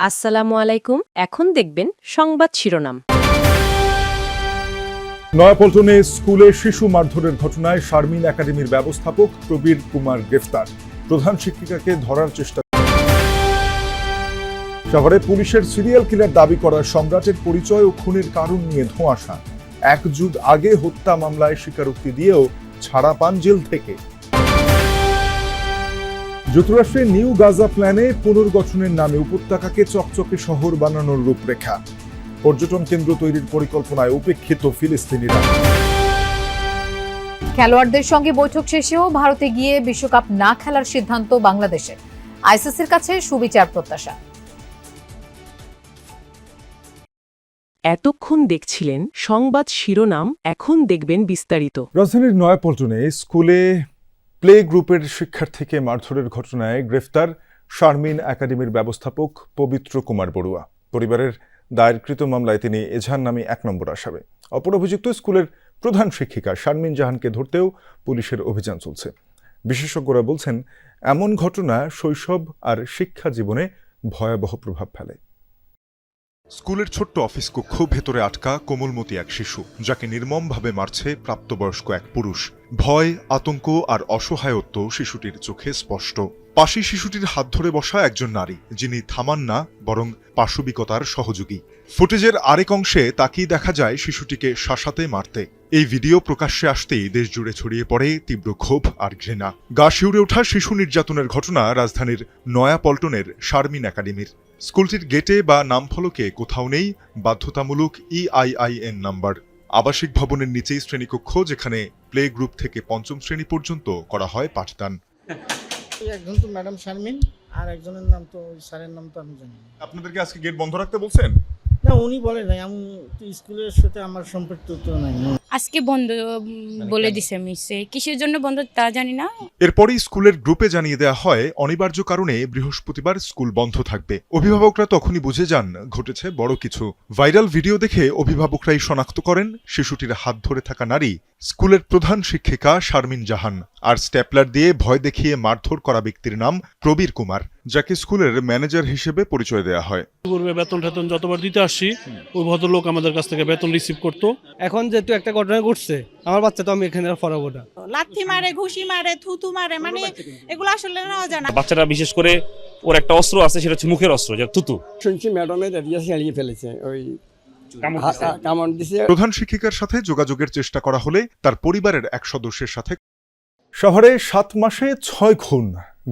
আসসালামু আলাইকুম। এখন দেখবেন সংবাদ শিরোনাম। নয়াপল্টনে স্কুলে শিশু মারধরের ঘটনায় শারমিন একাডেমির ব্যবস্থাপক প্রবীর কুমার গ্রেফতার। প্রধান শিক্ষিকাকে ধরার চেষ্টা। শহরে পুলিশের সিরিয়াল কিলার দাবি করা সম্রাটের পরিচয় ও খুনের কারণ নিয়ে ধোঁয়াশা। 1 যুগ আগে হত্যা মামলায় স্বীকারোক্তি দিয়েও ছাড়া পান জেল থেকে। যুক্তরাষ্ট্রের নিউ গাজা প্ল্যানে পুনর্গঠনের নামে উপত্যকাকে চকচকে শহর বানানোর রূপরেখা। পর্যটন কেন্দ্র তৈরির পরিকল্পনায় উপেক্ষিত ফিলিস্তিনিরা। খেলোয়াড়দের সঙ্গে বৈঠক শেষেও ভারতে গিয়ে বিশ্বকাপ না খেলার সিদ্ধান্ত বাংলাদেশের। আইসিসির কাছে সুবিচার প্রত্যাশা। এতক্ষণ দেখছিলেন সংবাদ শিরোনাম, এখন দেখবেন বিস্তারিত। রাজধানীর নয়াপল্টনে স্কুলে প্লে গ্রুপের শিক্ষার্থীকে মারধরের ঘটনায় গ্রেফতার শারমিন একাডেমির ব্যবস্থাপক পবিত্র কুমার বড়ুয়া। পরিবারের দায়েরকৃত মামলায় তিনি এজাহার নামে 1 নম্বর আসামি। অপর অভিযুক্ত স্কুলের প্রধান শিক্ষিকা শারমিন জাহানকে ধরতেও পুলিশের অভিযান চলছে। বিশেষজ্ঞরা বলছেন, এমন ঘটনা শৈশব আর শিক্ষা জীবনে ভয়াবহ প্রভাব ফেলে। স্কুলের ছোট্ট অফিস কক্ষ, ভেতরে আটকা কোমলমতি এক শিশু, যাকে নির্মমভাবে মারছে প্রাপ্তবয়স্ক এক পুরুষ। ভয়, আতঙ্ক আর অসহায়ত্ব শিশুটির চোখে স্পষ্ট। পাশেই শিশুটির হাত ধরে বসা একজন নারী, যিনি থামান না, বরং পাশবিকতার সহযোগী। ফুটেজের আরেক অংশে তাকেই দেখা যায় শিশুটিকে শাসাতে মারতে। এই ভিডিও প্রকাশ্যে আসতেই দেশজুড়ে ছড়িয়ে পড়ে তীব্র ক্ষোভ আর ঘৃণা। গা শিউরে ওঠা শিশু নির্যাতনের ঘটনা রাজধানীর নয়াপল্টনের শারমিন একাডেমির। স্কুলটির গেটে বা নামফলকে কোথাও নেই বাধ্যতামূলক EIIN নাম্বার। আবাসিক ভবনের নিচেই শ্রেণীকক্ষ, যেখানে প্লে গ্রুপ থেকে 5ম শ্রেণী পর্যন্ত করা হয় পাঠদান। একজন তো ম্যাডাম শারমিন, আর একজনের নাম তো স্যারের নাম তো আমি জানি না। আপনাদেরকে আজকে গেট বন্ধ রাখতে বলছেন? না, উনি বলে নাই, আমি তো স্কুলের সাথে আমার সম্পর্ক তো নাই। আজকে বন্ধ বলে দিছে মিসে, কিসের জন্য বন্ধ তা জানি না। এরপরই স্কুলের গ্রুপে জানিয়ে দেওয়া হয় অনিবার্য কারণে বৃহস্পতিবার স্কুল বন্ধ থাকবে। অভিভাবকরা তখনই বুঝে যান ঘটেছে বড় কিছু। ভাইরাল ভিডিও দেখে অভিভাবকরাই শনাক্ত করেন শিশুটির হাত ধরে থাকা নারী স্কুলের প্রধান শিক্ষিকা শারমিন জাহান, আর স্ট্যাপলার দিয়ে ভয় দেখিয়ে মারধর করা ব্যক্তির নাম প্রবীর কুমার, যাকে স্কুলের ম্যানেজার হিসেবে পরিচয় দেওয়া হয়। পূর্বে বেতন টেতন যতবার দিতে আসছি, ওই ভদ্রলোক আমাদের কাছ থেকে বেতন রিসিভ করতো। এখন যেহেতু একটা ঘটনা ঘটছে, আমার বাচ্চা তো আমি এখানে আর পড়াবো না। লাথি মারে, ঘুষি মারে, থুতু মারে, মানে এগুলো আসলে নেওয়া যায় না। বাচ্চাটা বিশেষ করে ওর একটা অস্ত্র আছে, সেটা হচ্ছে মুখের অস্ত্র, যেটা থুতু। শুনছি ম্যাডামের এড়িয়ে ফেলেছে, ওই কামড় দিছে। প্রধান শিক্ষিকার সাথে যোগাযোগের চেষ্টা করা হলে তার পরিবারের এক সদস্যের সাথে। শহরে 7 মাসে 6 খুন,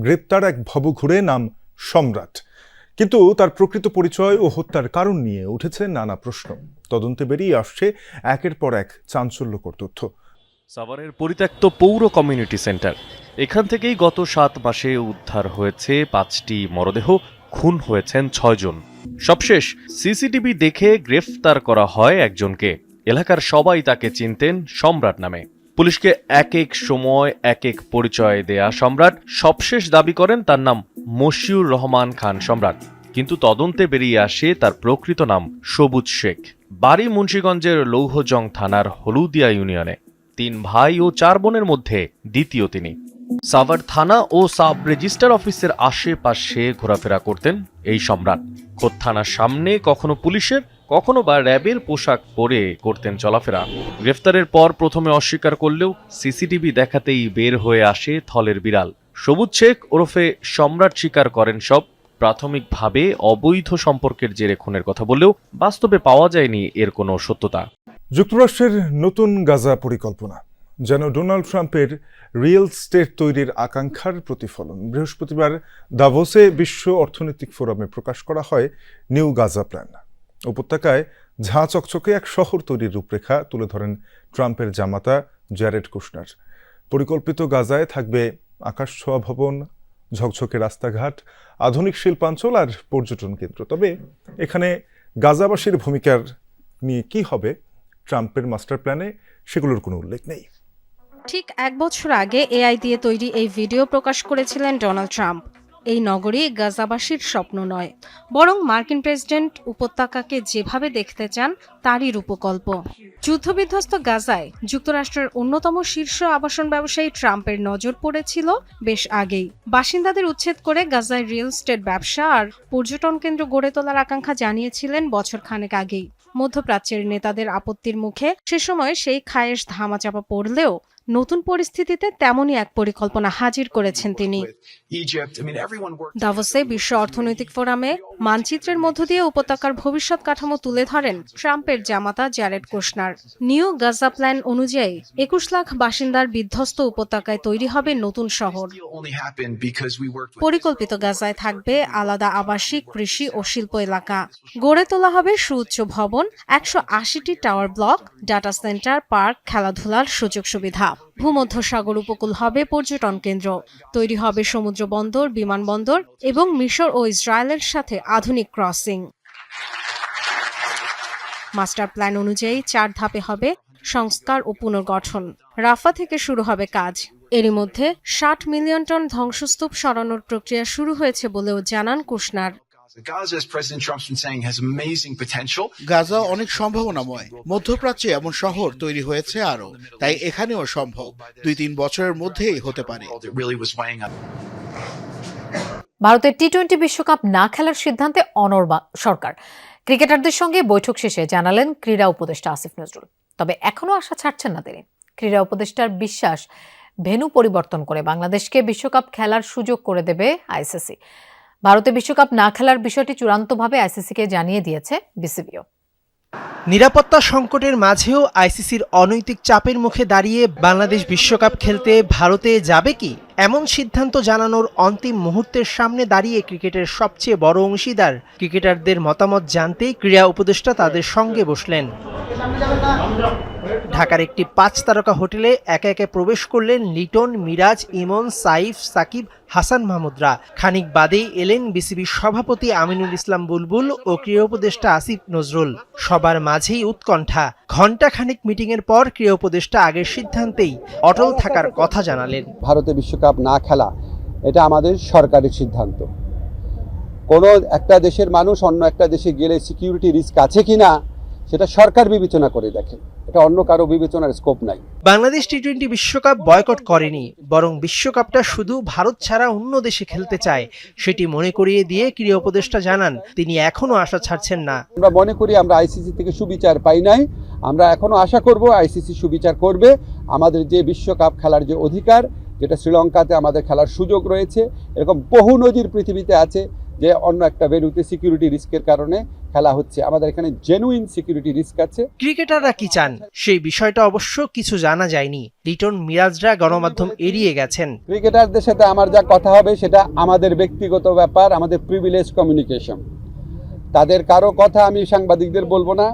গ্রেপ্তার এক ভবঘুরে নাম সম্রাট। কিন্তু তার প্রকৃত পরিচয় ও হত্যার কারণ নিয়ে উঠেছে নানা প্রশ্ন। তদন্তে বেরিয়ে আসছে একের পর এক চাঞ্চল্যকর তথ্য। সাভারের পরিত্যক্ত পৌর কমিউনিটি সেন্টার, এখান থেকেই গত 7 মাসে উদ্ধার হয়েছে 5টি মরদেহ, খুন হয়েছেন 6 জন। সবশেষ সিসিটিভি দেখে গ্রেফতার করা হয় একজনকে। এলাকার সবাই তাকে চিনতেন সম্রাট নামে। পুলিশকে এক এক সময় এক এক পরিচয় দেয়া সম্রাট সবশেষ দাবি করেন তার নাম মশিউর রহমান খান সম্রাট। কিন্তু তদন্তে বেরিয়ে আসে তার প্রকৃত নাম সবুজ শেখ। বাড়ি মুন্সিগঞ্জের লৌহজং থানার হলুদিয়া ইউনিয়নে। 3 ভাই ও 4 বোনের মধ্যে দ্বিতীয় তিনি। সাভার থানা ও সাব রেজিস্ট্রার অফিসের আশেপাশে ঘোরাফেরা করতেন এই সম্রাট। খোদ থানার সামনে কখনো পুলিশের, কখনো বা র্যাবের পোশাক পরে করতেন চলাফেরা। গ্রেফতারের পর প্রথমে অস্বীকার করলেও সিসিটিভি দেখাতেই বের হয়ে আসে থলের বিড়াল। সবুজ শেখ ওরফে সম্রাট স্বীকার করেন সব। প্রাথমিকভাবে অবৈধ সম্পর্কের জেরে খুনের কথা বললেও বাস্তবে পাওয়া যায়নি এর কোনো সত্যতা। যুক্তরাষ্ট্রের নতুন গাজা পরিকল্পনা যেন ডোনাল্ড ট্রাম্পের রিয়েল স্টেট তৈরির আকাঙ্ক্ষার প্রতিফলন। বৃহস্পতিবার দাভোসে বিশ্ব অর্থনৈতিক ফোরামে প্রকাশ করা হয় নিউ গাজা প্ল্যান। উপত্যকায় ঝাঁ চকচকে এক শহর তৈরির রূপরেখা তুলে ধরেন ট্রাম্পের জামাতা জ্যারেড কুশনার। পরিকল্পিত গাজায় থাকবে আকাশছোঁয়া ভবন, ঝকঝকে রাস্তাঘাট, আধুনিক শিল্পাঞ্চল আর পর্যটন কেন্দ্র। তবে এখানে গাজাবাসীর ভূমিকার নিয়ে কি হবে ট্রাম্পের মাস্টার প্ল্যানে, সেগুলোর কোনো উল্লেখ নেই। ঠিক 1 বছর আগে AI দিয়ে তৈরি এই ভিডিও প্রকাশ করেছিলেন ডোনাল্ড ট্রাম্প। এই নগরী গাজাবাসীর স্বপ্ন নয়, বরং মার্কিন প্রেসিডেন্ট উপত্যকাকে যেভাবে দেখতে চান তারই রূপকল্প। যুদ্ধবিধ্বস্ত গাজায় যুক্তরাষ্ট্রের অন্যতম শীর্ষ আবাসন ব্যবসায়ী ট্রাম্পের নজর পড়েছিল বেশ আগেই। বাসিন্দাদের উচ্ছেদ করে গাজায় রিয়েল এস্টেট ব্যবসা আর পর্যটন কেন্দ্র গড়ে তোলার আকাঙ্ক্ষা জানিয়েছিলেন বছর খানেক আগেই। মধ্যপ্রাচ্যের নেতাদের আপত্তির মুখে সে সময় সেই খায়েশ ধামাচাপা পড়লেও নতুন পরিস্থিতিতে তেমনই এক পরিকল্পনা হাজির করেছেন তিনি। দাভোসে বিশ্ব অর্থনৈতিক ফোরামে মানচিত্রের মধ্য দিয়ে উপত্যকার ভবিষ্যৎ কাঠামো তুলে ধরেন ট্রাম্পের জামাতা Jared Kushner. New Gaza plan অনুযায়ী ২১ লাখ বাসিন্দার বিধ্বস্ত উপত্যকায় তৈরি হবে নতুন শহর। পরিকল্পিত গাজায় থাকবে আলাদা আবাসিক, কৃষি ও শিল্প এলাকা। গড়ে তোলা হবে সুউচ্চ ভবন, ১৮০টি tower block, data centre, park, খেলাধুলার সুযোগ সুবিধা। ভূমধ্যসাগর উপকূল হবে পর্যটন কেন্দ্র। তৈরি হবে সমুদ্র বন্দর, বিমানবন্দর এবং মিশর ও ইসরায়েলের সাথে আধুনিক ক্রসিং। মাস্টার প্ল্যান অনুযায়ী ৪ ধাপে হবে সংস্কার ও পুনর্গঠন। রাফা থেকে শুরু হবে কাজ। এরই মধ্যে ৬০ মিলিয়ন টন ধ্বংসস্তূপ সরানোর প্রক্রিয়া শুরু হয়েছে বলেও জানান কুশনার। গাজা অনেক সম্ভাবনাময়। মধ্যপ্রাচ্যে এমন শহর তৈরি হয়েছে আরো, তাই এখানেও সম্ভব ২-৩ বছরের মধ্যেই হতে পারে। ভারতের টি-20 বিশ্বকাপ না খেলার সিদ্ধান্তে অনড় সরকার। ক্রিকেটারদের সঙ্গে বৈঠক শেষে জানালেন ক্রীড়া উপদেষ্টা আসিফ নজরুল। তবে এখনও আশা ছাড়ছেন না তিনি। ক্রীড়া উপদেষ্টার বিশ্বাস, ভেন্যু পরিবর্তন করে বাংলাদেশকে বিশ্বকাপ খেলার সুযোগ করে দেবে আইসিসি। ভারতে বিশ্বকাপ না খেলার বিষয়টি চূড়ান্তভাবে আইসিসিকে জানিয়ে দিয়েছে বিসিবিও। নিরাপত্তা সংকটের মাঝেও আইসিসির অনৈতিক চাপের মুখে দাঁড়িয়ে বাংলাদেশ বিশ্বকাপ খেলতে ভারতে যাবে কি, এমন সিদ্ধান্ত জানানোর অন্তিম মুহূর্তের সামনে দাঁড়িয়ে ক্রিকেটের সবচেয়ে বড় অংশীদার ক্রিকেটারদের মতামত জানতেই ক্রীড়া উপদেষ্টা তাদের সঙ্গে বসলেন। ঢাকার একটি ৫ তারকা হোটেলে একে একে প্রবেশ করলেন লিটন, মিরাজ, ইমন, সাইফ, সাকিব, হাসান মাহমুদরা। খানিক বাদেই এলেন বিসিবির সভাপতি আমিনুল ইসলাম বুলবুল ও ক্রীড়া উপদেষ্টা আসিফ নজরুল। সবার মাঝেই উৎকণ্ঠা। ঘণ্টা খানিক মিটিংয়ের পর ক্রীড়া উপদেষ্টা আগের সিদ্ধান্তেই অটল থাকার কথা জানালেন। ভারতে বিশ্বকাপ না খেলা এটা আমাদের সরকারের সিদ্ধান্ত। কোনো একটা দেশের মানুষ অন্য একটা দেশে গেলে সিকিউরিটি রিস্ক আছে কিনা সেটা সরকার বিবেচনা করে দেখে, এটা অন্য কারো বিবেচনার স্কোপ নাই। বাংলাদেশ টি-20 বিশ্বকাপ বয়কট করেনি, বরং বিশ্বকাপটা শুধু ভারত ছাড়া অন্য দেশে খেলতে চায়, সেটি মনে করিয়ে দিয়ে ক্রীড়া উপদেষ্টা জানান তিনি এখনো আশা ছাড়ছেন না। আমরা মনে করি আমরা আইসিসি থেকে সুবিচার পাই নাই, আমরা এখনো আশা করব আইসিসি সুবিচার করবে। আমাদের যে বিশ্বকাপ খেলার যে অধিকার, যেটা শ্রীলঙ্কাতে আমাদের খেলার সুযোগ রয়েছে, এরকম বহু নজির পৃথিবীতে আছে যে অন্য একটা ভেন্যুতে সিকিউরিটি রিস্কের কারণে খেলা হচ্ছে। আমাদের এখানে জেনুইন সিকিউরিটি রিস্ক আছে। ক্রিকেটাররা কি চান সেই বিষয়টা অবশ্য কিছু জানা যায়নি। লিটন, মিরাজরা গণমাধ্যম এড়িয়ে গেছেন। ক্রিকেটারদের সাথে আমার যা কথা হবে সেটা আমাদের ব্যক্তিগত ব্যাপার, আমাদের প্রিভিলেজ কমিউনিকেশন। তাদের কারো কথা আমি সাংবাদিকদের বলবো না।